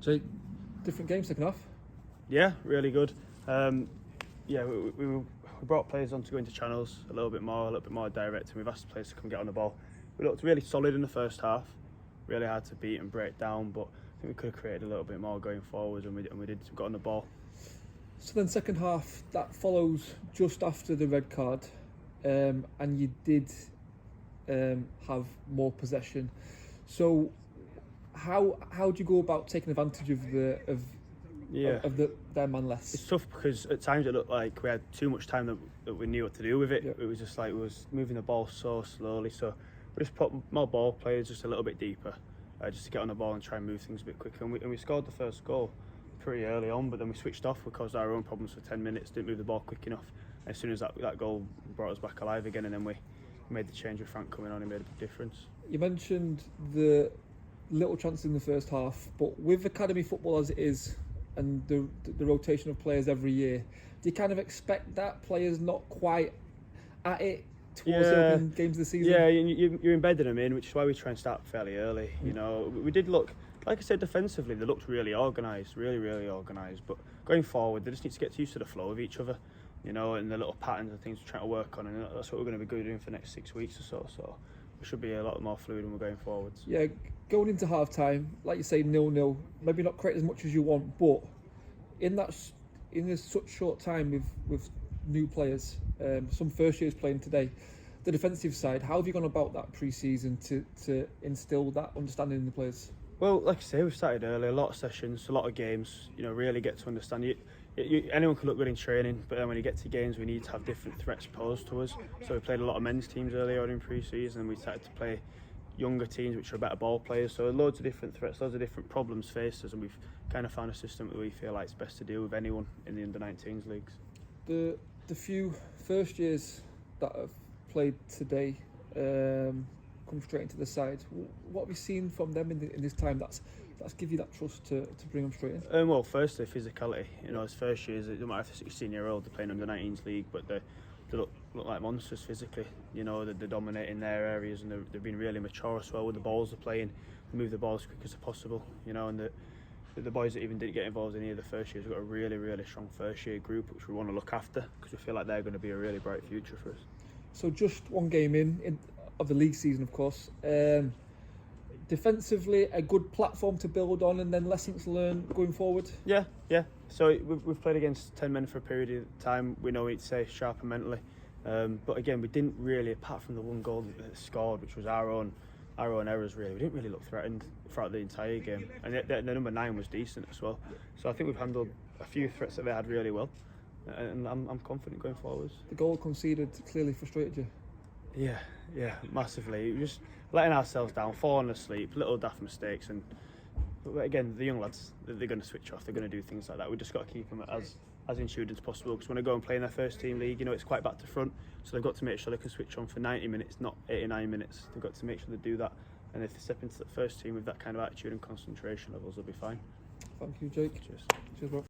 So, different game second half? Yeah, really good. We brought players on to go into channels a little bit more direct, and we've asked the players to come get on the ball. We looked really solid in the first half, really hard to beat and break down, but I think we could have created a little bit more going forward, and we did got on the ball. So then second half, that follows just after the red card, and you did have more possession. So how do you go about taking advantage of their man less? It's tough because at times it looked like we had too much time that we knew what to do with it. It was just like we was moving the ball so slowly, so we just put more ball players just a little bit deeper, just to get on the ball and try and move things a bit quicker. And we scored the first goal pretty early on, but then we switched off. We caused our own problems for 10 minutes, didn't move the ball quick enough. And as soon as that goal brought us back alive again, and then we made the change with Frank coming on, it made a big difference. You mentioned the little chances in the first half, but with academy football as it is, and the rotation of players every year, do you kind of expect that players not quite at it towards the opening games of the season? Yeah, you're embedding them in, which is why we try and start fairly early. You know, we did look, like I said, defensively they looked really organised, really organised. But going forward, they just need to get used to the flow of each other, you know, and the little patterns and things we're trying to work on, and that's what we're going to be doing for the next 6 weeks or so. So we should be a lot more fluid when we're going forwards. Yeah, going into half time, like you say, 0-0, maybe not create as much as you want, but in this such short time with new players, some first years playing today, the defensive side, how have you gone about that pre-season to instill that understanding in the players? Well, like I say, we've started early, a lot of sessions, a lot of games, you know, really get to understand it. Anyone can look good in training, but then when you get to games, we need to have different threats posed to us. So we played a lot of men's teams early on in pre-season, and we started to play younger teams which are better ball players. So loads of different threats, loads of different problems faced us, and we've kind of found a system that we feel like is best to deal with anyone in the under-19s leagues. The few first years that have played today come straight into the side. What have you seen from them in this time that's give you that trust to bring them straight in? Well, firstly, physicality. You know, as first years, it doesn't matter if they're 16-year-old, they're playing under-19s league, but they look like monsters physically. You know, they're dominating their areas, and they've been really mature as well with the balls they're playing. They move the ball as quick as possible. You know, and the boys that even didn't get involved in any of the first years, we've got a really strong first year group which we want to look after, because we feel like they're going to be a really bright future for us. So just one game in of the league season, of course. Defensively, a good platform to build on, and then lessons learned going forward. Yeah. So we've played against 10 men for a period of time. We know we need to stay sharp mentally, but again, we didn't really, apart from the one goal that scored, which was our own errors. Really, we didn't really look threatened throughout the entire game, and the number 9 was decent as well. So I think we've handled a few threats that they had really well, and I'm confident going forwards. The goal conceded clearly frustrated you. Yeah, massively. We're just letting ourselves down, falling asleep, little daft mistakes, but again, the young lads, they're going to switch off. They're going to do things like that. We just got to keep them as in tune as possible, because when they go and play in their first team league, you know, it's quite back to front, so they've got to make sure they can switch on for 90 minutes, not 89 minutes. They've got to make sure they do that, and if they step into the first team with that kind of attitude and concentration levels, they'll be fine. Thank you, Jake. Cheers. Cheers, bro.